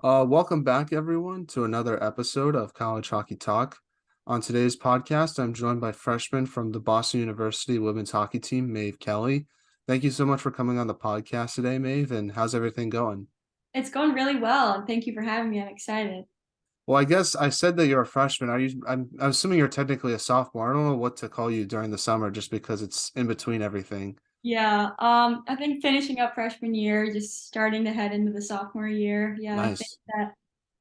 Welcome back, everyone, to another episode of College Hockey Talk. On today's podcast, I'm joined by freshman from the Boston University women's hockey team, Maeve Kelly. Thank you so much for coming on the podcast today, Maeve, and how's everything going? It's going really well, and thank you for having me. I'm excited. Well, I guess I said that you're a freshman. I'm assuming you're technically a sophomore. I don't know what to call you during the summer just because it's in between everything. Yeah, I think finishing up freshman year, just starting to head into the sophomore year. Yeah, I think Nice. that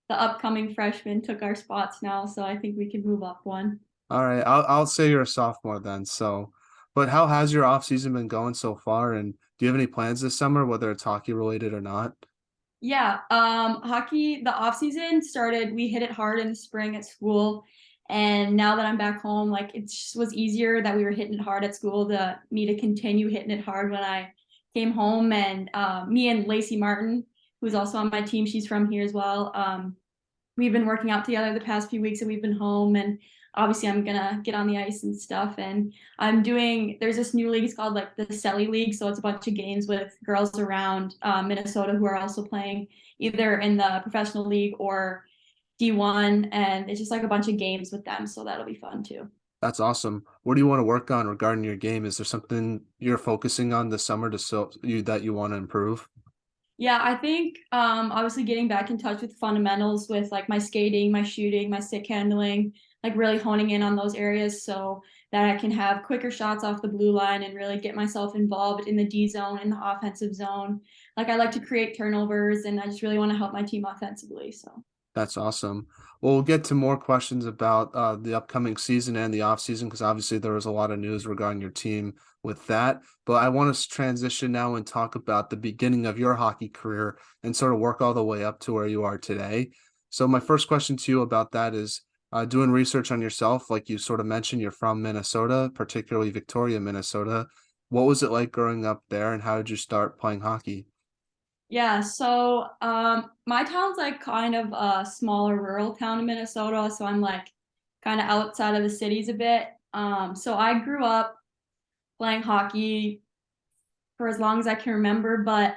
the upcoming freshmen took our spots now, so I think we can move up one. All right, I'll say you're a sophomore then. So, but how has your off season been going so far? And do you have any plans this summer, whether it's hockey related or not? Yeah, hockey, the off season started, we hit it hard in the spring at school. And now that I'm back home, like it just was easier that we were hitting it hard at school to me to continue hitting it hard when I came home. And me and Lacey Martin, who's also on my team, she's from here as well. We've been working out together the past few weeks and we've been home, and obviously I'm gonna get on the ice and stuff. And there's this new league, it's called like the Selly League, so it's a bunch of games with girls around Minnesota who are also playing either in the professional league or D1, and it's just like a bunch of games with them, so that'll be fun too. That's awesome. What do you want to work on regarding your game? Is there something you're focusing on this summer that you want to improve? Yeah, I think obviously getting back in touch with fundamentals with like my skating, my shooting, my stick handling, like really honing in on those areas so that I can have quicker shots off the blue line and really get myself involved in the D zone, in the offensive zone. Like I like to create turnovers and I just really want to help my team offensively. So That's awesome. Well, we'll get to more questions about the upcoming season and the off season because obviously there was a lot of news regarding your team with that. But I want to transition now and talk about the beginning of your hockey career and sort of work all the way up to where you are today. So my first question to you about that is doing research on yourself, like you sort of mentioned, you're from Minnesota, particularly Victoria, Minnesota. What was it like growing up there, and how did you start playing hockey? yeah, so my town's like kind of a smaller rural town in Minnesota, so I'm like kind of outside of the cities a bit. So I grew up playing hockey for as long as I can remember, but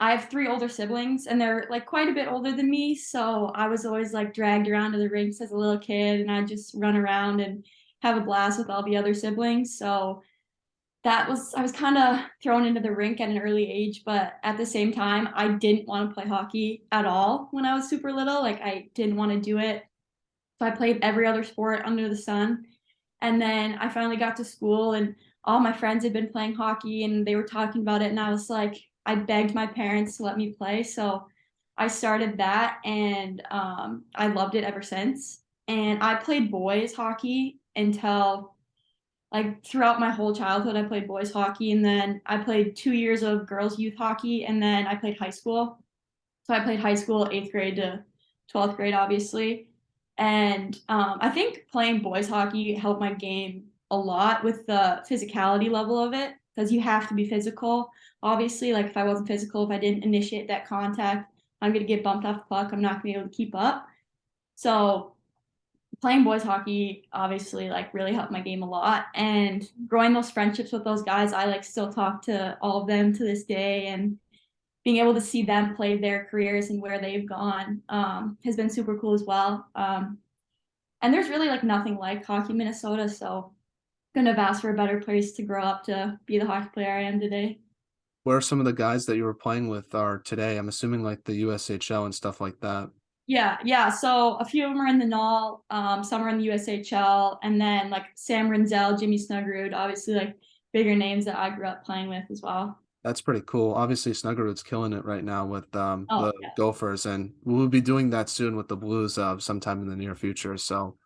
I have three older siblings and they're like quite a bit older than me. So I was always like dragged around to the rinks as a little kid and I'd just run around and have a blast with all the other siblings. So I was kind of thrown into the rink at an early age, but at the same time, I didn't want to play hockey at all when I was super little. Like I didn't want to do it. So I played every other sport under the sun. And then I finally got to school and all my friends had been playing hockey and they were talking about it. And I was like, I begged my parents to let me play. So I started that and I loved it ever since. And I played boys hockey until like throughout my whole childhood. I played boys hockey and then I played 2 years of girls youth hockey and then I played high school. So I played high school, eighth grade to 12th grade, obviously. And I think playing boys hockey helped my game a lot with the physicality level of it because you have to be physical. Obviously, like if I wasn't physical, if I didn't initiate that contact, I'm going to get bumped off the puck. I'm not going to be able to keep up. So playing boys hockey obviously like really helped my game a lot. And growing those friendships with those guys, I like still talk to all of them to this day. And being able to see them play their careers and where they've gone has been super cool as well. And there's really like nothing like hockey Minnesota, so couldn't have asked for a better place to grow up to be the hockey player I am today. Where are some of the guys that you were playing with are today? I'm assuming like the USHL and stuff like that. Yeah, yeah. So a few of them are in the NOL, some are in the USHL, and then like Sam Rinzel, Jimmy Snuggerud, obviously like bigger names that I grew up playing with as well. That's pretty cool. Obviously, Snuggerud's killing it right now with Oh the Gophers, and we'll be doing that soon with the Blues sometime in the near future. So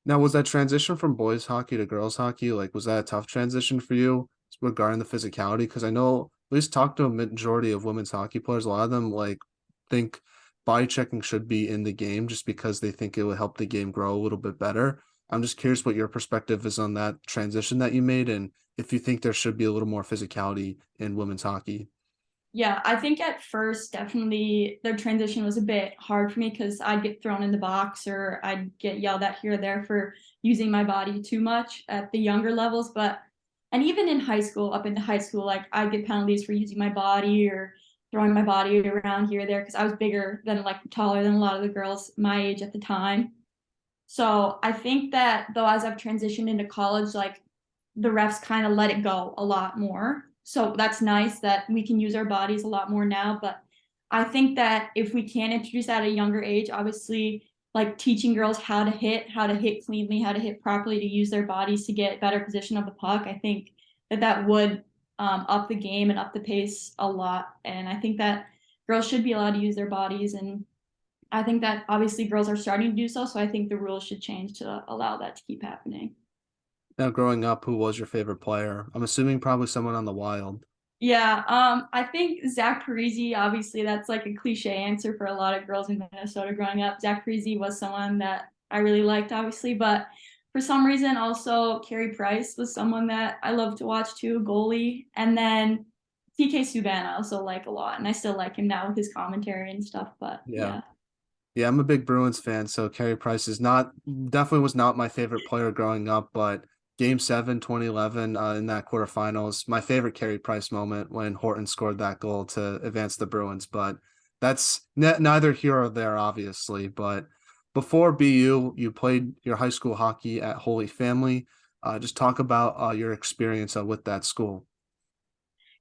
now, was that transition from boys hockey to girls hockey, like, was that a tough transition for you regarding the physicality? Because I know at least talk to a majority of women's hockey players, a lot of them like think body checking should be in the game just because they think it would help the game grow a little bit better. I'm just curious what your perspective is on that transition that you made, and if you think there should be a little more physicality in women's hockey. Yeah, I think at first, definitely the transition was a bit hard for me because I'd get thrown in the box or I'd get yelled at here or there for using my body too much at the younger levels. And even in high school, up into high school, like I'd get penalties for using my body or throwing my body around here or there because I was bigger than like taller than a lot of the girls my age at the time. So I think that though as I've transitioned into college, like the refs kind of let it go a lot more. So that's nice that we can use our bodies a lot more now. But I think that if we can introduce that at a younger age, obviously like teaching girls how to hit cleanly, how to hit properly, to use their bodies to get better position of the puck, I think that that would up the game and up the pace a lot. And I think that girls should be allowed to use their bodies, and I think that obviously girls are starting to do so. So I think the rules should change to allow that to keep happening. Now, growing up, who was your favorite player? I'm assuming probably someone on the Wild. Yeah, I think Zach Parisi, obviously that's like a cliche answer for a lot of girls in Minnesota growing up. Zach Parisi was someone that I really liked, obviously, but for some reason also Carey Price was someone that I love to watch too, goalie. And then TK Subban I also like a lot, and I still like him now with his commentary and stuff, but Yeah. yeah. Yeah, I'm a big Bruins fan, so Carey Price is not definitely was not my favorite player growing up, but Game 7, 2011, in that quarterfinals, my favorite Carey Price moment when Horton scored that goal to advance the Bruins. But that's neither here or there, obviously. But before BU, you played your high school hockey at Holy Family. Just talk about your experience with that school.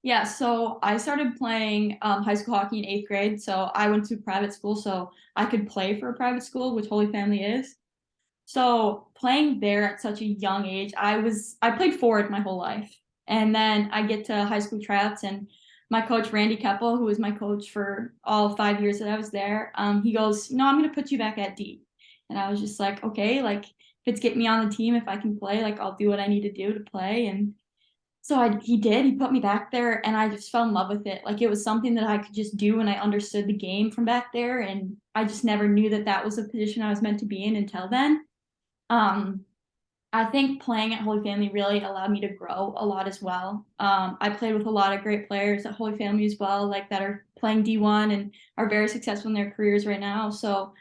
Yeah, so I started playing high school hockey in 8th grade. So I went to private school, so I could play for a private school, which Holy Family is. So playing there at such a young age, I played forward my whole life. And then I get to high school tryouts, and my coach Randy Keppel, who was my coach for all 5 years that I was there, he goes, "No, I'm gonna put you back at D." And I was just like, okay, like if it's get me on the team, if I can play, like I'll do what I need to do to play. And so he did. He put me back there, and I just fell in love with it. Like it was something that I could just do, and I understood the game from back there. And I just never knew that that was a position I was meant to be in until then. Um, I think playing at Holy Family really allowed me to grow a lot as well. I played with a lot of great players at Holy Family as well, like that are playing D1 and are very successful in their careers right now. So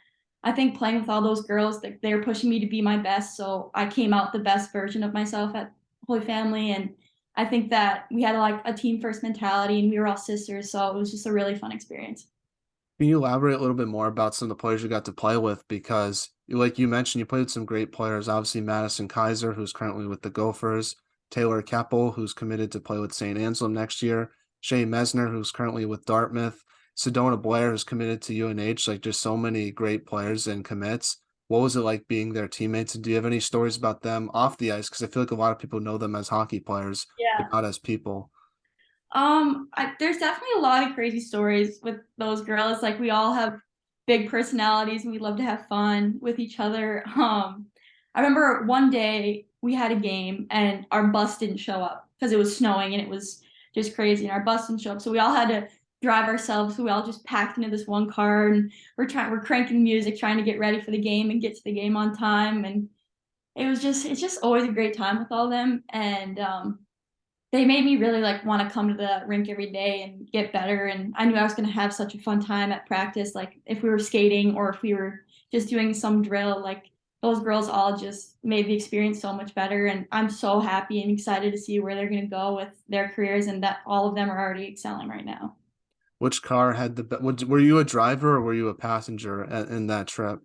I think playing with all those girls, they're pushing me to be my best. So I came out the best version of myself at Holy Family. And I think that we had like a team first mentality, and we were all sisters. So it was just a really fun experience. Can you elaborate a little bit more about some of the players you got to play with? Because, like you mentioned, you played with some great players. Obviously, Madison Kaiser, who's currently with the Gophers, Taylor Keppel, who's committed to play with St. Anselm next year, Shane Mesner, who's currently with Dartmouth, Sedona Blair, who's committed to UNH. Like, just so many great players and commits. What was it like being their teammates? And do you have any stories about them off the ice? Because I feel like a lot of people know them as hockey players, but Yeah. not as people. There's definitely a lot of crazy stories with those girls. Like we all have big personalities, and we love to have fun with each other. I remember one day we had a game, and our bus didn't show up because it was snowing and it was just crazy, and our bus didn't show up. So we all had to drive ourselves. So we all just packed into this one car, and we're cranking music, trying to get ready for the game and get to the game on time. And it's just always a great time with all of them. And they made me really like want to come to the rink every day and get better. And I knew I was going to have such a fun time at practice. Like if we were skating or if we were just doing some drill, like those girls all just made the experience so much better. And I'm so happy and excited to see where they're going to go with their careers, and that all of them are already excelling right now. Which car had were you a driver or were you a passenger in that trip?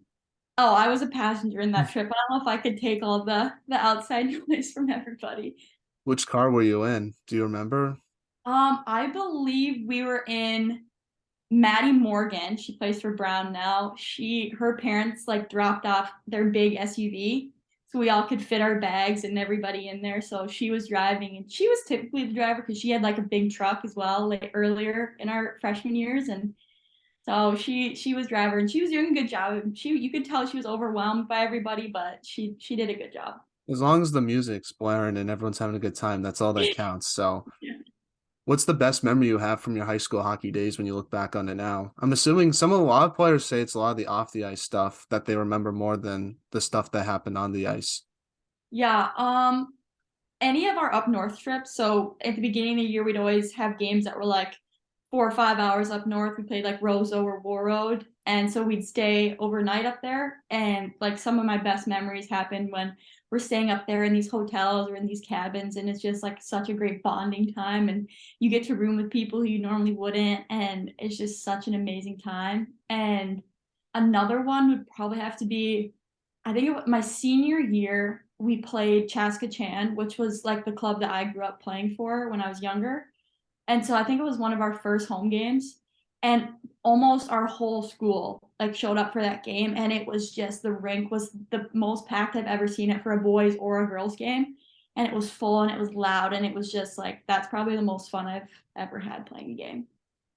Oh, I was a passenger in that trip. I don't know if I could take all the outside noise from everybody. Which car were you in? Do you remember? I believe we were in Maddie Morgan. She plays for Brown now. Her parents like dropped off their big SUV, so we all could fit our bags and everybody in there. So she was driving, and she was typically the driver because she had like a big truck as well, like earlier in our freshman years. And so she was driver, and she was doing a good job. She You could tell she was overwhelmed by everybody, but she did a good job. As long as the music's blaring and everyone's having a good time, that's all that counts. So, what's the best memory you have from your high school hockey days when you look back on it now? I'm assuming a lot of players say it's a lot of the off the ice stuff that they remember more than the stuff that happened on the ice. Yeah. Any of our up north trips. So at the beginning of the year, we'd always have games that were like 4 or 5 hours up north. We played like Roseau or Warroad. And so we'd stay overnight up there. And like some of my best memories happened when we're staying up there in these hotels or in these cabins. And it's just like such a great bonding time. And you get to room with people who you normally wouldn't. And it's just such an amazing time. And another one would probably have to be, I think my senior year, we played Chaska-Chan, which was like the club that I grew up playing for when I was younger. And so I think it was one of our first home games. And almost our whole school like showed up for that game. And it was just the rink was the most packed I've ever seen it for a boys or a girls game. And it was full and it was loud. And it was just like that's probably the most fun I've ever had playing a game.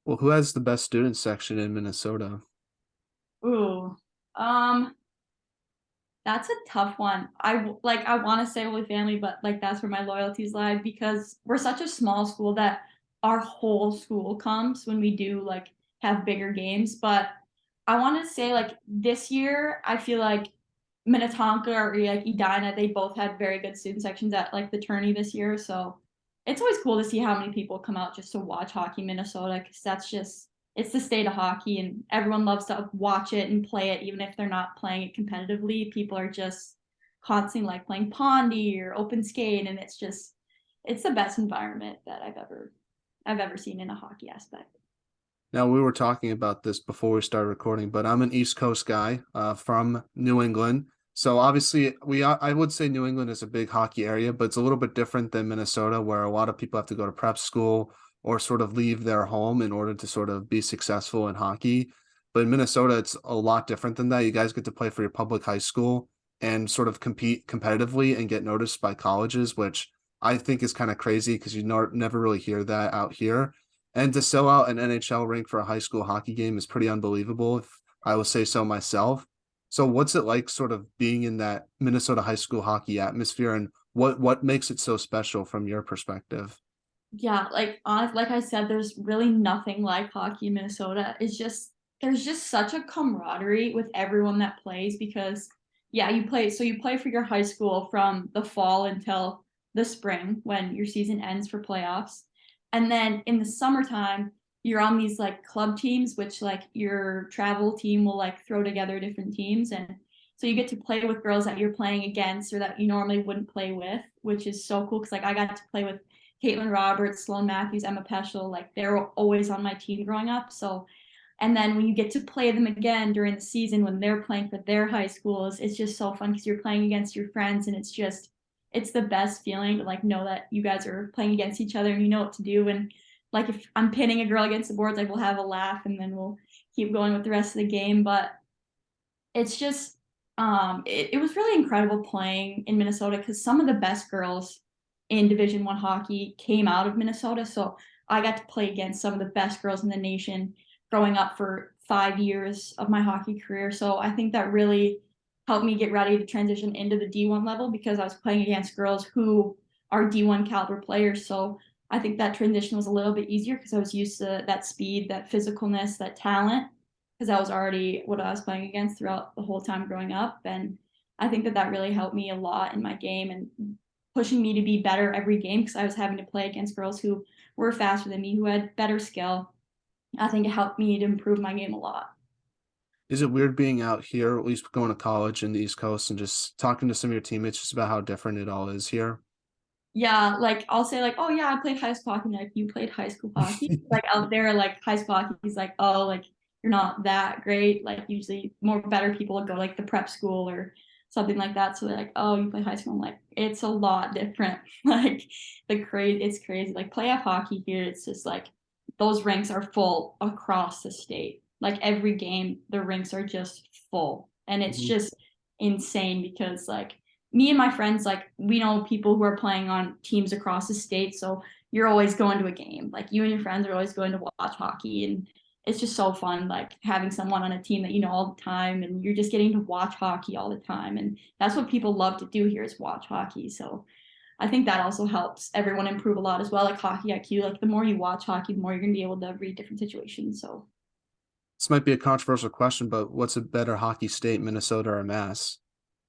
Well, who has the best student section in Minnesota? Ooh. Um, That's a tough one. I want to say Holy Family, but like that's where my loyalties lie because we're such a small school that our whole school comes when we do like have bigger games. But I want to say like this year, I feel like Minnetonka or like Edina, they both had very good student sections at like the tourney this year. So it's always cool to see how many people come out just to watch hockey in Minnesota because that's just it's the state of hockey and everyone loves to watch it and play it even if they're not playing it competitively. People are just constantly like playing pondy or open skate and it's the best environment that I've ever seen in a hockey aspect. Now, we were talking about this before we started recording, but I'm an East Coast guy from New England. So obviously, I would say New England is a big hockey area, but it's a little bit different than Minnesota, where a lot of people have to go to prep school or sort of leave their home in order to sort of be successful in hockey. But in Minnesota, it's a lot different than that. You guys get to play for your public high school and sort of compete competitively and get noticed by colleges, which I think is kind of crazy because never really hear that out here. And to sell out an NHL rink for a high school hockey game is pretty unbelievable, if I will say so myself. So what's it like sort of being in that Minnesota high school hockey atmosphere and what makes it so special from your perspective? Yeah, like I said, there's really nothing like hockey in Minnesota. There's just such a camaraderie with everyone that plays because yeah, you play for your high school from the fall until the spring when your season ends for playoffs. And then in the summertime, you're on these like club teams, which like your travel team will like throw together different teams and so you get to play with girls that you're playing against or that you normally wouldn't play with, which is so cool because like I got to play with Caitlin Roberts, Sloan Matthews, Emma Peschel, like they were always on my team growing up. So, and then when you get to play them again during the season when they're playing for their high schools, it's just so fun because you're playing against your friends and it's the best feeling to like know that you guys are playing against each other and you know what to do. And like if I'm pinning a girl against the boards, like we'll have a laugh and then we'll keep going with the rest of the game. But it's just it was really incredible playing in Minnesota because some of the best girls in Division 1 hockey came out of Minnesota. So I got to play against some of the best girls in the nation growing up for 5 years of my hockey career. So I think that really helped me get ready to transition into the D1 level because I was playing against girls who are D1 caliber players. So I think that transition was a little bit easier because I was used to that speed, that physicalness, that talent because that was already what I was playing against throughout the whole time growing up. And I think that that really helped me a lot in my game and pushing me to be better every game because I was having to play against girls who were faster than me, who had better skill. I think it helped me to improve my game a lot. Is it weird being out here, at least going to college in the East Coast and just talking to some of your teammates just about how different it all is here? Yeah, like I'll say like, oh yeah, I played high school hockey. Like you played high school hockey. Like out there, like high school hockey is like, oh, like you're not that great. Like usually more better people would go like the prep school or something like that. So they're like, oh, you play high school. I'm like, it's a lot different. Like it's crazy. Like playoff hockey here, it's just like those rinks are full across the state. Like every game, the rinks are just full. And it's Mhm. just insane because like me and my friends, like we know people who are playing on teams across the state. So you're always going to a game. Like you and your friends are always going to watch hockey. And it's just so fun, like having someone on a team that you know all the time and you're just getting to watch hockey all the time. And that's what people love to do here is watch hockey. So I think that also helps everyone improve a lot as well. Like hockey IQ, like the more you watch hockey, the more you're gonna be able to read different situations. So This might be a controversial question, but what's a better hockey state, Minnesota or Mass?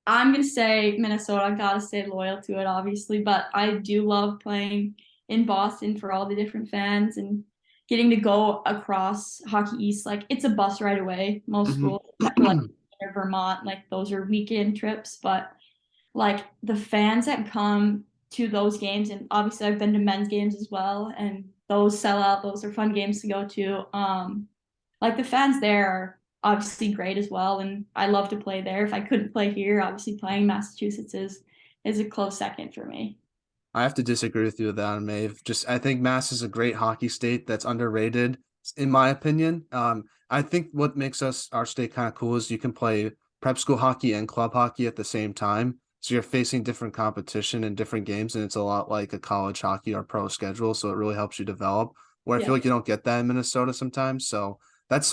I'm gonna say Minnesota. I gotta stay loyal to it, obviously, but I do love playing in Boston for all the different fans and getting to go across Hockey East, like it's a bus ride away, most schools, except for like Mhm. Vermont, like those are weekend trips, but like the fans that come to those games, and obviously I've been to men's games as well, and those sell out, those are fun games to go to. Like the fans there are obviously great as well, and I love to play there. If I couldn't play here, obviously playing Massachusetts is a close second for me. I have to disagree with you with that, Maeve. Just I think Mass is a great hockey state that's underrated, in my opinion. I think what makes our state kind of cool is you can play prep school hockey and club hockey at the same time. So you're facing different competition in different games, and it's a lot like a college hockey or pro schedule. So it really helps you develop. Where I feel Yeah. like you don't get that in Minnesota sometimes. So that's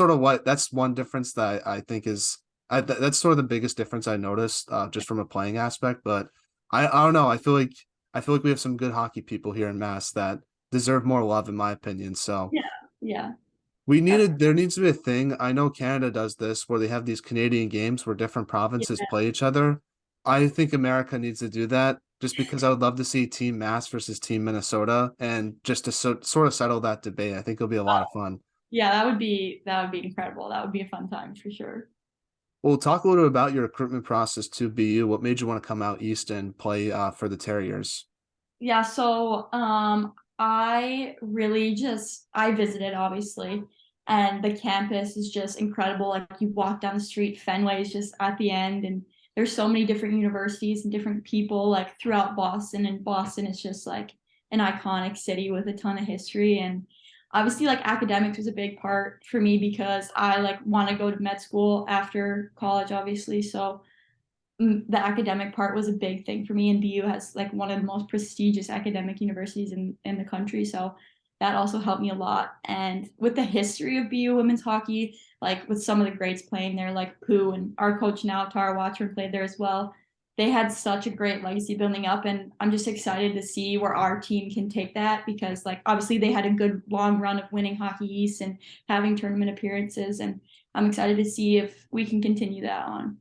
one difference that I think is that's sort of the biggest difference I noticed just from a playing aspect. But I don't know. I feel like we have some good hockey people here in Mass that deserve more love, in my opinion. So Yeah. Yeah. there needs to be a thing. I know Canada does this where they have these Canadian games where different provinces Yeah. play each other. I think America needs to do that just because I would love to see Team Mass versus Team Minnesota and just to sort of settle that debate. I think it'll be a lot of fun. Yeah, that would be incredible. That would be a fun time for sure. Well, talk a little bit about your recruitment process to BU. What made you want to come out east and play for the Terriers? Yeah, so I really just I visited obviously, and the campus is just incredible. Like you walk down the street, Fenway is just at the end, and there's so many different universities and different people like throughout Boston, and Boston is just like an iconic city with a ton of history. And obviously like academics was a big part for me because I like want to go to med school after college, obviously. So the academic part was a big thing for me, and BU has like one of the most prestigious academic universities in the country, so that also helped me a lot. And with the history of BU women's hockey, like with some of the greats playing there, like Pooh and our coach now Tara Watchman played there as well, they had such a great legacy building up, and I'm just excited to see where our team can take that because like obviously they had a good long run of winning Hockey East and having tournament appearances, and I'm excited to see if we can continue that on.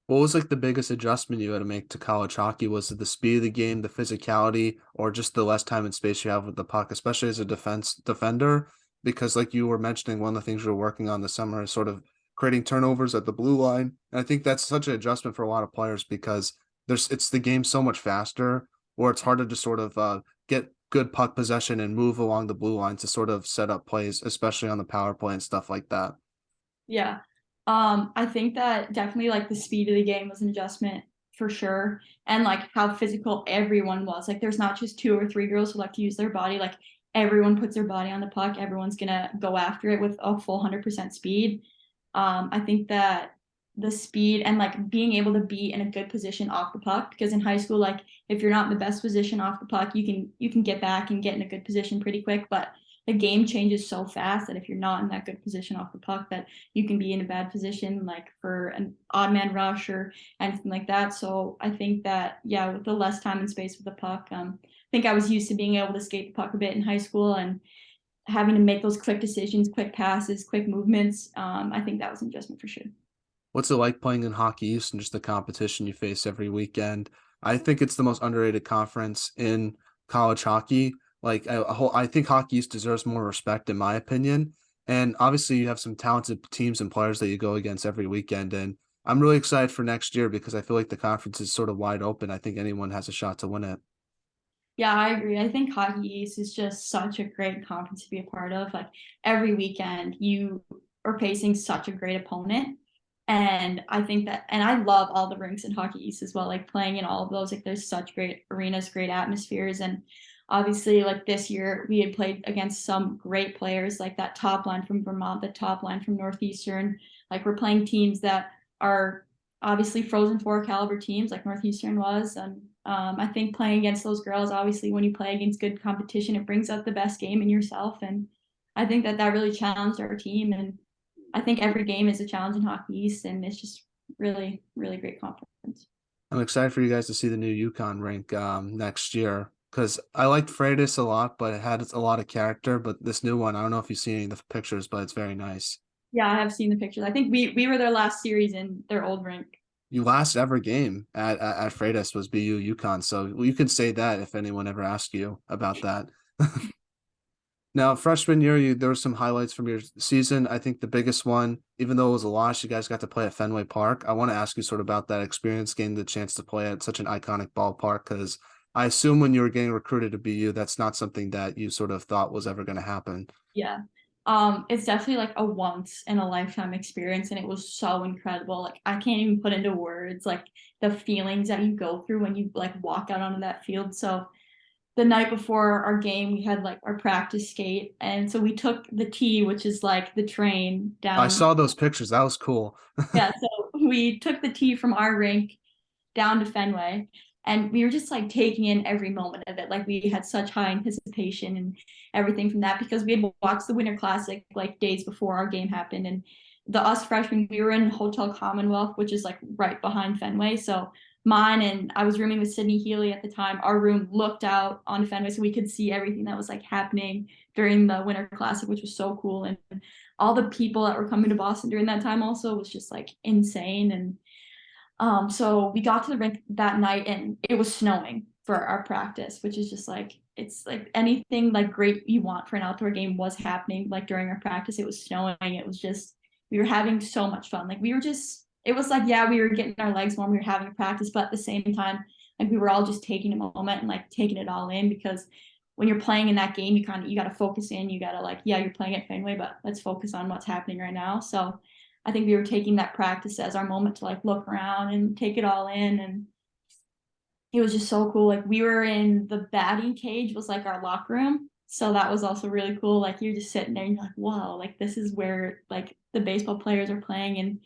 What was like the biggest adjustment you had to make to college hockey? Was it the speed of the game, the physicality, or just the less time and space you have with the puck, especially as a defender? Because like you were mentioning, one of the things you were working on this summer is sort of creating turnovers at the blue line. And I think that's such an adjustment for a lot of players because it's the game so much faster, or it's harder to sort of get good puck possession and move along the blue line to sort of set up plays, especially on the power play and stuff like that. Yeah. I think that definitely like the speed of the game was an adjustment for sure. And like how physical everyone was. Like there's not just two or three girls who like to use their body. Like everyone puts their body on the puck. Everyone's gonna go after it with a full 100% speed. I think that the speed and like being able to be in a good position off the puck, because in high school, like if you're not in the best position off the puck, you can get back and get in a good position pretty quick. But the game changes so fast that if you're not in that good position off the puck, that you can be in a bad position, like for an odd man rush or anything like that. So I think that, yeah, with the less time and space with the puck, I think I was used to being able to skate the puck a bit in high school and having to make those quick decisions, quick passes, quick movements. I think that was an adjustment for sure. What's it like playing in Hockey East and just the competition you face every weekend? I think it's the most underrated conference in college hockey. Like I think Hockey East deserves more respect, in my opinion. And obviously, you have some talented teams and players that you go against every weekend. And I'm really excited for next year because I feel like the conference is sort of wide open. I think anyone has a shot to win it. Yeah, I agree. I think Hockey East is just such a great conference to be a part of. Like every weekend, you are facing such a great opponent. And I think that, and I love all the rinks in Hockey East as well, like playing in all of those. Like there's such great arenas, great atmospheres. And obviously, like this year, we had played against some great players, like that top line from Vermont, the top line from Northeastern. Like we're playing teams that are obviously Frozen Four caliber teams, like Northeastern was. And I think playing against those girls, obviously, when you play against good competition, it brings out the best game in yourself. And I think that that really challenged our team. And I think every game is a challenge in Hockey East, and it's just really, really great conference. I'm excited for you guys to see the new Yukon rink next year because I liked Freitas a lot, but it had a lot of character. But this new one, I don't know if you've seen any of the pictures, but it's very nice. Yeah, I have seen the pictures. I think we were their last series in their old rink. You last ever game at Freitas was BU Yukon, so you can say that if anyone ever asks you about that. Now, freshman year, there were some highlights from your season. I think the biggest one, even though it was a loss, you guys got to play at Fenway Park. I want to ask you sort of about that experience, getting the chance to play at such an iconic ballpark, because I assume when you were getting recruited to BU, that's not something that you sort of thought was ever going to happen. Yeah. It's definitely like a once in a lifetime experience, and it was so incredible. Like I can't even put into words like the feelings that you go through when you like walk out onto that field. So the night before our game, we had like our practice skate, and so we took the T, which is like the train I down. saw those pictures. That was cool. Yeah, so we took the T from our rink down to Fenway, and we were just like taking in every moment of it. Like we had such high anticipation and everything from that because we had watched the Winter Classic like days before our game happened. And the us freshmen, we were in Hotel Commonwealth, which is like right behind Fenway. So mine and I was rooming with Sydney Healy at the time. Our room looked out on Fenway, so we could see everything that was like happening during the Winter Classic, which was so cool. And all the people that were coming to Boston during that time also was just like insane. And so we got to the rink that night and it was snowing for our practice, which is just like it's like anything like great you want for an outdoor game was happening like during our practice. It was snowing. It was just we were having so much fun. Like we were just it was like yeah, we were getting our legs warm, we were having a practice, but at the same time, like we were all just taking a moment and like taking it all in because when you're playing in that game, you gotta focus in, you gotta like, yeah, you're playing at Fenway, but let's focus on what's happening right now. So I think we were taking that practice as our moment to like look around and take it all in. And it was just so cool. Like we were in the batting cage was like our locker room. So that was also really cool. Like you're just sitting there and you're like, wow, like this is where like the baseball players are playing.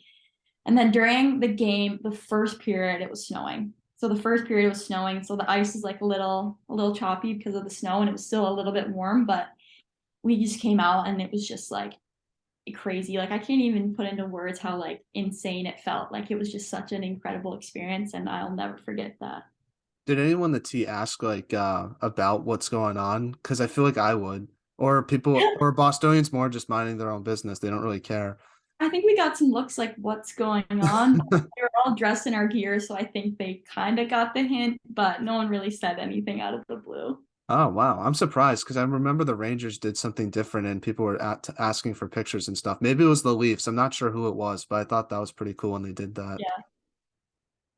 And then during the game, the first period, it was snowing. So the first period was snowing. So the ice is like a little choppy because of the snow and it was still a little bit warm, but we just came out and it was just like crazy. Like I can't even put into words how like insane it felt. Like it was just such an incredible experience and I'll never forget that. Did anyone the T ask like about what's going on? Because I feel like I would, or people, or Bostonians more just minding their own business. They don't really care. I think we got some looks like what's going on. We were all dressed in our gear, so I think they kind of got the hint, but no one really said anything out of the blue. Oh wow, I'm surprised because I remember the Rangers did something different and people were asking for pictures and stuff. Maybe it was the Leafs. I'm not sure who it was, but I thought that was pretty cool when they did that. Yeah.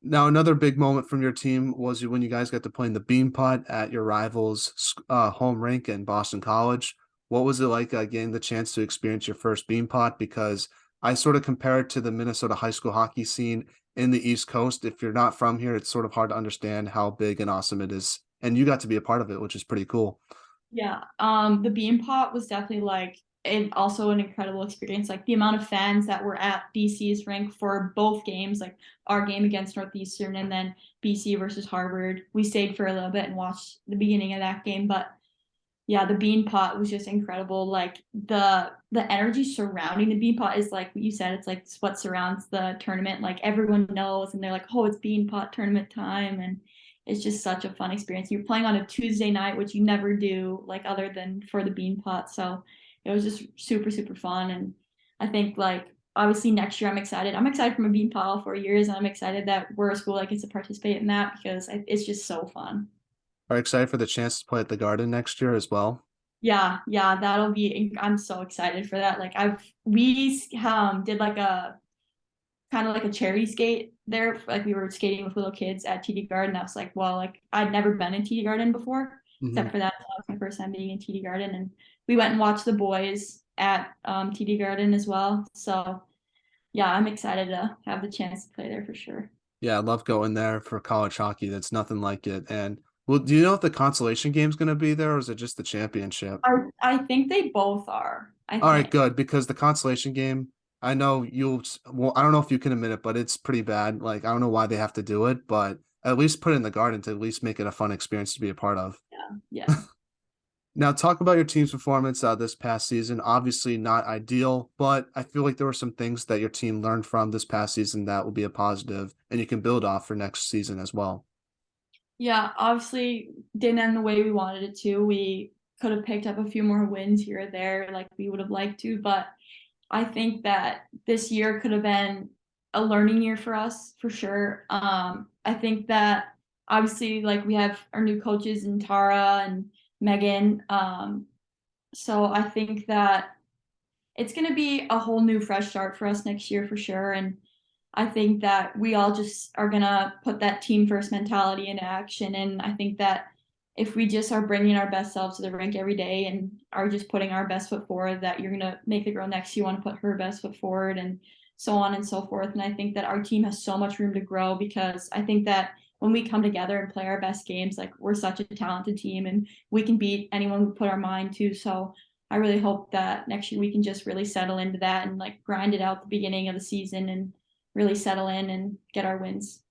Now, another big moment from your team was when you guys got to play in the Beanpot at your rivals' home rink in Boston College. What was it like getting the chance to experience your first Beanpot? Because I sort of compare it to the Minnesota high school hockey scene in the East Coast. If you're not from here, it's sort of hard to understand how big and awesome it is. And you got to be a part of it, which is pretty cool. Yeah. The Beanpot was definitely like also an incredible experience. Like the amount of fans that were at BC's rink for both games, like our game against Northeastern and then BC versus Harvard. We stayed for a little bit and watched the beginning of that game. But yeah, the Beanpot was just incredible. Like the energy surrounding the Beanpot is like what you said, it's like what surrounds the tournament. Like everyone knows and they're like, oh, it's Beanpot tournament time. And it's just such a fun experience. You're playing on a Tuesday night, which you never do, like other than for the Beanpot. So it was just super, super fun. And I think like obviously next year I'm excited. I'm excited from a Beanpot all 4 years. And I'm excited that we're a school that gets to participate in that because it's just so fun. Are you excited for the chance to play at the Garden next year as well? Yeah, yeah, that'll be I'm so excited for that. Like we did like a kind of like a charity skate there. Like we were skating with little kids at TD Garden. I was like, well, like I'd never been in TD Garden before, Hmm. except for that. That was my first time being in TD Garden. And we went and watched the boys at TD Garden as well. So yeah, I'm excited to have the chance to play there for sure. Yeah, I love going there for college hockey. That's nothing like it. And well, do you know if the consolation game's going to be there or is it just the championship? I think they both are, I All right, think. good. Because the consolation game, I know well, I don't know if you can admit it, but it's pretty bad. Like, I don't know why they have to do it, but at least put it in the Garden to at least make it a fun experience to be a part of. Yeah, yeah. Now, talk about your team's performance this past season. Obviously, not ideal, but I feel like there were some things that your team learned from this past season that will be a positive, and you can build off for next season as well. Yeah, obviously didn't end the way we wanted it to. We could have picked up a few more wins here or there, like we would have liked to, but I think that this year could have been a learning year for us for sure. I think that obviously like we have our new coaches in Tara and Megan. So I think that it's going to be a whole new fresh start for us next year for sure. And I think that we all just are going to put that team first mentality into action. And I think that if we just are bringing our best selves to the rink every day and are just putting our best foot forward, that you're going to make the girl next to you want to put her best foot forward and so on and so forth. And I think that our team has so much room to grow because I think that when we come together and play our best games, like we're such a talented team and we can beat anyone we put our mind to. So I really hope that next year we can just really settle into that and like grind it out the beginning of the season and really settle in and get our wins.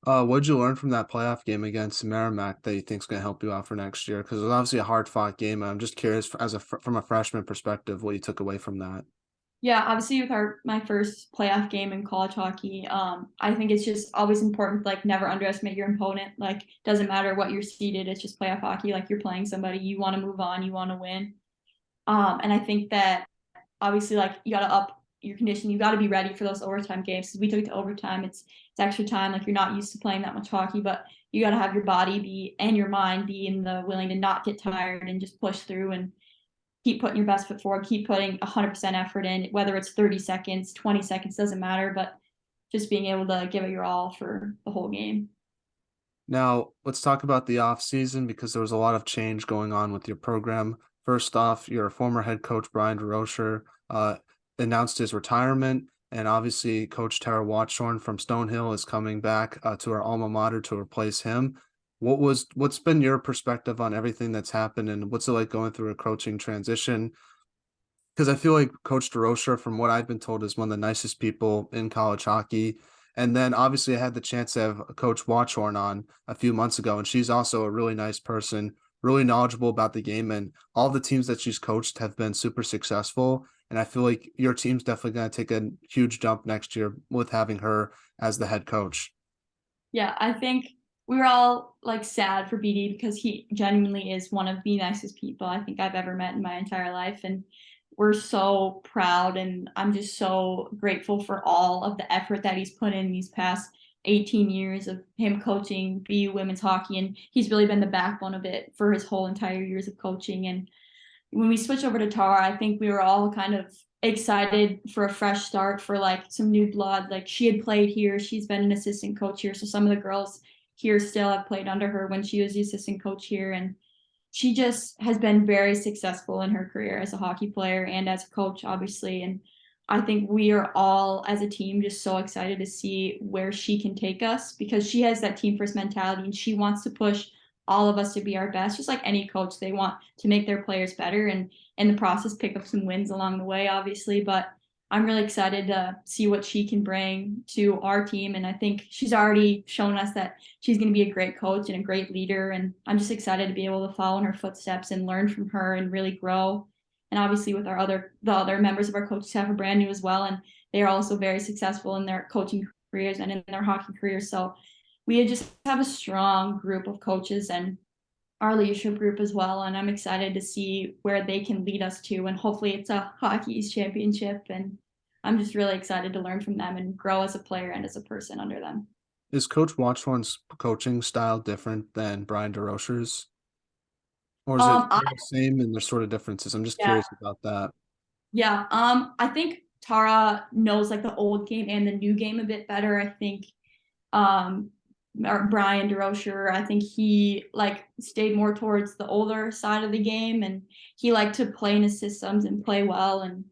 What'd you learn from that playoff game against Merrimack that you think's gonna help you out for next year? Because it was obviously a hard fought game. And I'm just curious, from a freshman perspective, what you took away from that. Yeah, obviously with my first playoff game in college hockey, I think it's just always important to like never underestimate your opponent. Like doesn't matter what you're seeded, it's just playoff hockey. Like you're playing somebody, you want to move on, you want to win. And I think that obviously like you got to up your condition. You got to be ready for those overtime games. We took it to overtime. It's extra time. Like you're not used to playing that much hockey, but you got to have your body be and your mind be in the willing to not get tired and just push through and keep putting your best foot forward. Keep putting 100% effort in, whether it's 30 seconds, 20 seconds, doesn't matter. But just being able to give it your all for the whole game. Now, let's talk about the off season because there was a lot of change going on with your program. First off, your former head coach Brian DeRocher announced his retirement, and obviously, Coach Tara Watchorn from Stonehill is coming back to our alma mater to replace him. What's been your perspective on everything that's happened, and what's it like going through a coaching transition? Because I feel like Coach DeRocher, from what I've been told, is one of the nicest people in college hockey. And then obviously I had the chance to have Coach Watchorn on a few months ago, and she's also a really nice person, really knowledgeable about the game, and all the teams that she's coached have been super successful. And I feel like your team's definitely going to take a huge jump next year with having her as the head coach. Yeah, I think we were all like sad for BD because he genuinely is one of the nicest people I think I've ever met in my entire life. And we're so proud and I'm just so grateful for all of the effort that he's put in these past 18 years of him coaching BU women's hockey. And he's really been the backbone of it for his whole entire years of coaching. And when we switched over to Tara, I think we were all kind of excited for a fresh start for like some new blood. Like she had played here, she's been an assistant coach here. So some of the girls here still have played under her when she was the assistant coach here. And she just has been very successful in her career as a hockey player and as a coach, obviously. And I think we are all as a team just so excited to see where she can take us because she has that team first mentality and she wants to push all of us to be our best, just like any coach. They want to make their players better and in the process pick up some wins along the way, obviously. But I'm really excited to see what she can bring to our team. And I think she's already shown us that she's going to be a great coach and a great leader. And I'm just excited to be able to follow in her footsteps and learn from her and really grow. And obviously with the other members of our coaching staff are brand new as well. And they are also very successful in their coaching careers and in their hockey careers. So we just have a strong group of coaches and our leadership group as well. And I'm excited to see where they can lead us to. And hopefully it's a Hockey East championship. And I'm just really excited to learn from them and grow as a player and as a person under them. Is Coach Watchorn's coaching style different than Brian DeRocher's? Or is it I the same and there's sort of differences? I'm just Yeah. curious about that. Yeah. I think Tara knows like the old game and the new game a bit better. I think um Brian DeRocher, I think he like stayed more towards the older side of the game and he liked to play in his systems and play well and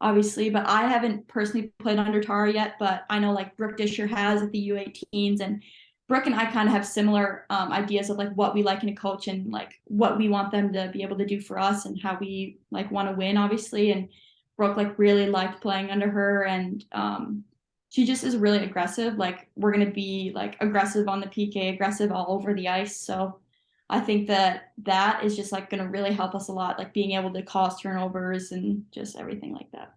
obviously, but I haven't personally played under Tara yet, but I know like Brooke Disher has at the U18s and Brooke and I kind of have similar ideas of like what we like in a coach and like what we want them to be able to do for us and how we like want to win, obviously. And Brooke like really liked playing under her and she just is really aggressive. Like we're gonna be like aggressive on the PK, aggressive all over the ice. So I think that that is just like gonna really help us a lot, like being able to cause turnovers and just everything like that.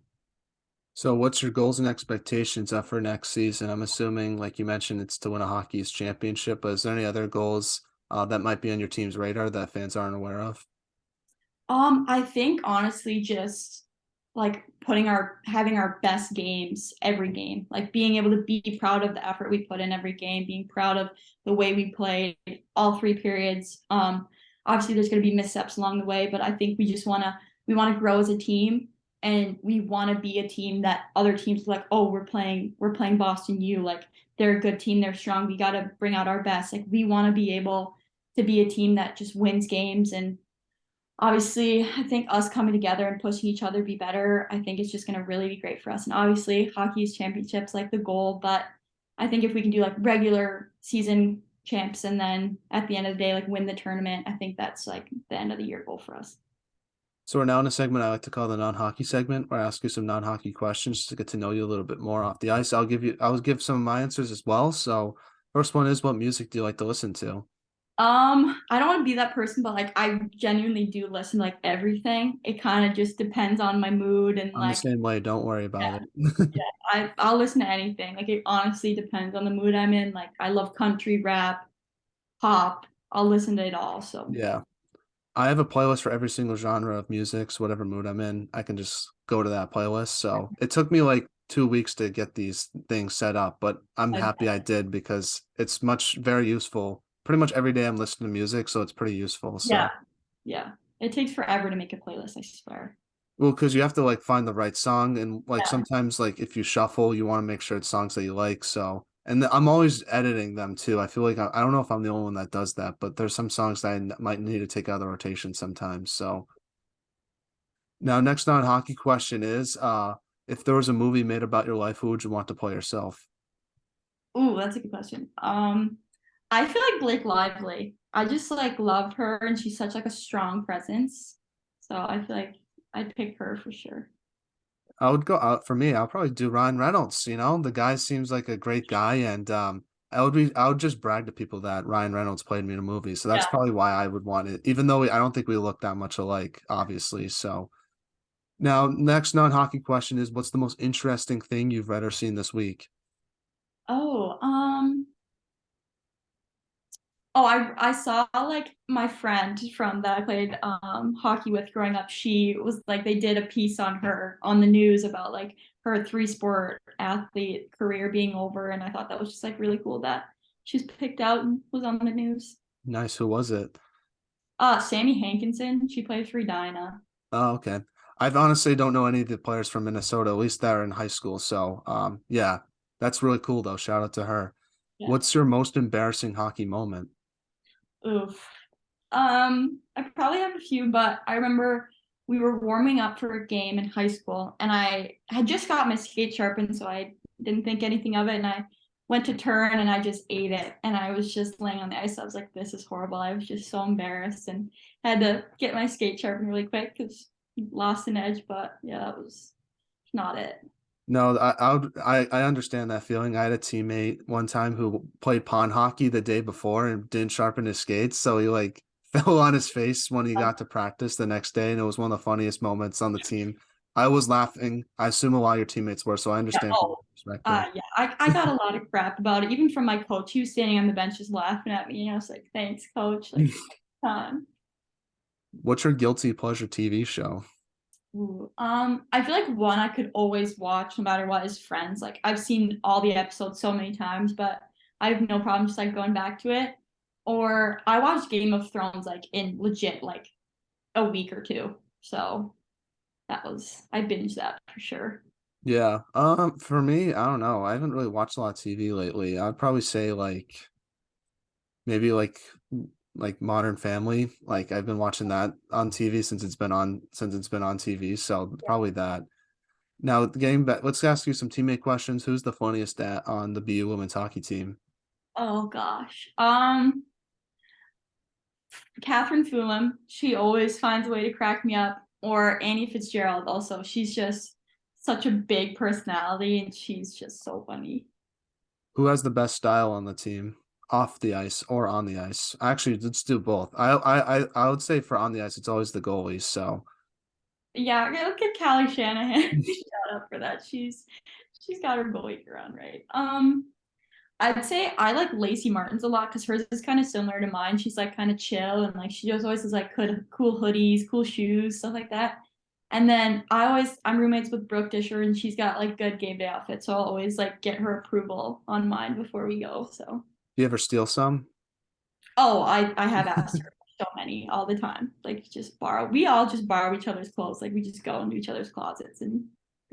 So what's your goals and expectations for next season? I'm assuming, like you mentioned, it's to win a hockey's championship, but is there any other goals that might be on your team's radar that fans aren't aware of? I think honestly just like having our best games every game, like being able to be proud of the effort we put in every game, being proud of the way we played all three periods. Obviously there's going to be missteps along the way, but I think we just want to we want to grow as a team, and we want to be a team that other teams are like, oh, we're playing Boston U, like they're a good team, they're strong, we got to bring out our best. Like we want to be able to be a team that just wins games. And obviously, I think us coming together and pushing each other be better, I think it's just going to really be great for us. And obviously, hockey is championships like the goal, but I think if we can do like regular season champs and then at the end of the day, like win the tournament, I think that's like the end of the year goal for us. So we're now in a segment I like to call the non-hockey segment, where I ask you some non-hockey questions to get to know you a little bit more off the ice. I'll give some of my answers as well. So first one is, what music do you like to listen to? I don't want to be that person, but like I genuinely do listen to like everything. It kind of just depends on my mood and I'm the like same way. Don't worry about yeah, it. yeah. I'll listen to anything. Like it honestly depends on the mood I'm in. Like I love country, rap, pop. I'll listen to it all. So Yeah. I have a playlist for every single genre of music, so whatever mood I'm in, I can just go to that playlist. So it took me like 2 weeks to get these things set up, but I'm I, happy I did because it's very useful. Pretty much every day I'm listening to music, so it's pretty useful. yeah, So, yeah. It takes forever to make a playlist, I swear. well, because you have to like find the right song, and like Yeah. sometimes like if you shuffle, you want to make sure it's songs that you like. So, and I'm always editing them too. I feel like I don't know if I'm the only one that does that, but there's some songs that might need to take out of the rotation sometimes. So. Now, next non-hockey question is, if there was a movie made about your life, who would you want to play yourself? Ooh, that's a good question. I feel like Blake Lively. I just like love her and she's such like a strong presence. So I feel like I'd pick her for sure. I would go out for me. I'll probably do Ryan Reynolds. You know, the guy seems like a great guy, and I would just brag to people that Ryan Reynolds played me in a movie. So that's Yeah. probably why I would want it, even though I don't think we look that much alike, obviously. So now, next non-hockey question is, what's the most interesting thing you've read or seen this week? Oh, oh, I saw like my friend from that I played hockey with growing up. She was like they did a piece on her on the news about like her three sport athlete career being over, and I thought that was just like really cool that she's picked out and was on the news. Nice. Who was it? Sammy Hankinson, she played for Edina. Oh, okay. I've honestly don't know any of the players from Minnesota, at least they're in high school. So, yeah, that's really cool though. Shout out to her. Yeah. What's your most embarrassing hockey moment? Oof. I probably have a few, but I remember we were warming up for a game in high school, and I had just got my skate sharpened, so I didn't think anything of it, and I went to turn and I just ate it, and I was just laying on the ice. I was like, "This is horrible." I was just so embarrassed and had to get my skate sharpened really quick because lost an edge. But yeah, that was not it. No, I understand that feeling. I had a teammate one time who played pond hockey the day before and didn't sharpen his skates, so he like fell on his face when he got to practice the next day, and it was one of the funniest moments on the team. I was laughing. I assume a lot of your teammates were, so I Yeah. understand from Oh, your perspective. yeah. I got a lot of crap about it, even from my coach. He was standing on the bench just laughing at me, and I was like, "Thanks, coach." Like, time. What's your guilty pleasure TV show? Ooh, I feel like one I could always watch no matter what is Friends. Like I've seen all the episodes so many times, but I have no problem just like going back to it. Or I watched Game of Thrones like in legit like a week or two. So I binged that for sure. Yeah. For me, I don't know. I haven't really watched a lot of TV lately. I'd probably say maybe like Modern Family. Like I've been watching that on TV since it's been on TV. So probably that. Now, getting back, let's ask you some teammate questions. Who's the funniest on the BU women's hockey team? Oh gosh. Catherine Fulham, she always finds a way to crack me up. Or Annie Fitzgerald also. She's just such a big personality and she's just so funny. Who has the best style on the team? Off the ice or on the ice? Actually, let's do both. I would say for on the ice, it's always the goalies. So Yeah, look at Callie Shanahan. Shout out for that. She's got her goalie around right. I'd say I like Lacey Martins a lot because hers is kind of similar to mine. She's like kind of chill and like she just always has like cool hoodies, cool shoes, stuff like that. And then I'm roommates with Brooke Disher and she's got like good game day outfits, so I'll always like get her approval on mine before we go. So you ever steal some? oh, I have asked her. so many all the time. Like just borrow. We all just borrow each other's clothes. Like we just go into each other's closets and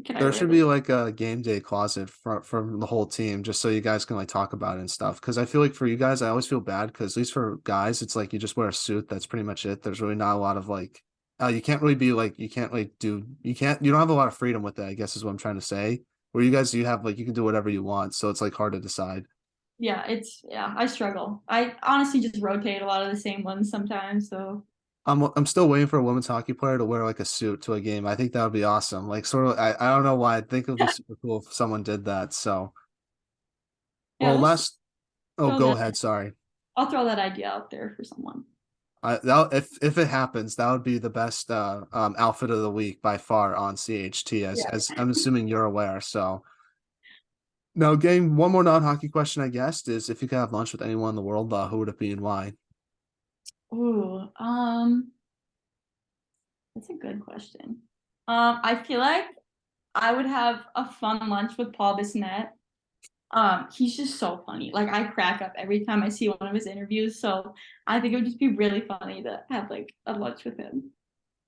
can I There wear should this? be like a game day closet from the whole team, just so you guys can like talk about it and stuff. Because I feel like for you guys, I always feel bad because at least for guys, it's like you just wear a suit. That's pretty much it. There's really not a lot of like, you can't really be like, you can't like do, you don't have a lot of freedom with it. I guess is what I'm trying to say. Where you guys, you have like you can do whatever you want, so it's like hard to decide. Yeah, yeah, I struggle. I honestly just rotate a lot of the same ones sometimes, so I'm still waiting for a women's hockey player to wear like a suit to a game. I think that would be awesome. Like sort of, I don't know why. I think it would be super cool if someone did that. So, yeah, well, let's last. Oh, throw go that ahead. Sorry. I'll throw that idea out there for someone. If it happens, that would be the best outfit of the week by far on CHT, Yeah. as I'm assuming you're aware. So now, game one more non-hockey question, I guess, is if you could have lunch with anyone in the world, who would it be and why? Ooh, that's a good question. I feel like I would have a fun lunch with Paul Bissonnette. He's just so funny. Like I crack up every time I see one of his interviews. So I think it would just be really funny to have like a lunch with him.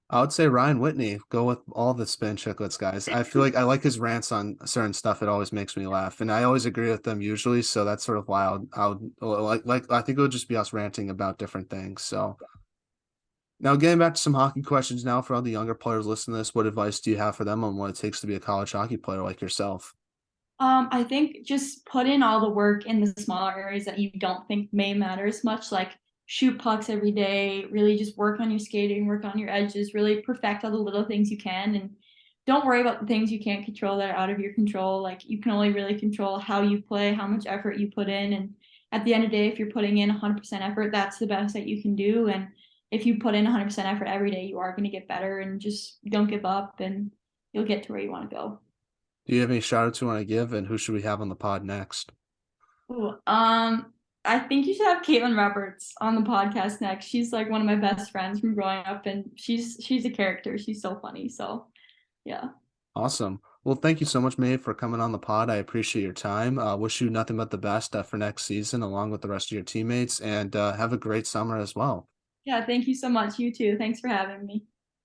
I would say Ryan Whitney. Go with all the spin chicklets, guys. I feel like I like his rants on certain stuff. It always makes me laugh, and I always agree with them usually. So that's sort of why I would I think it would just be us ranting about different things. So now getting back to some hockey questions now for all the younger players listening to this, what advice do you have for them on what it takes to be a college hockey player like yourself? I think just put in all the work in the smaller areas that you don't think may matter as much, like shoot pucks every day, really just work on your skating, work on your edges, really perfect all the little things you can, and don't worry about the things you can't control that are out of your control. Like you can only really control how you play, how much effort you put in, and at the end of the day, if you're putting in 100% effort, that's the best that you can do. And if you put in 100% effort every day, you are going to get better, and just don't give up, and you'll get to where you want to go. Do you have any shout outs you want to give, and who should we have on the pod next? Ooh, I think you should have Caitlin Roberts on the podcast next. She's like one of my best friends from growing up, and she's a character. She's so funny. So yeah, Awesome. Well, thank you so much, Maeve, for coming on the pod. I appreciate your time. Wish you nothing but the best for next season, along with the rest of your teammates, and have a great summer as well. yeah. Thank you so much. You too. Thanks for having me.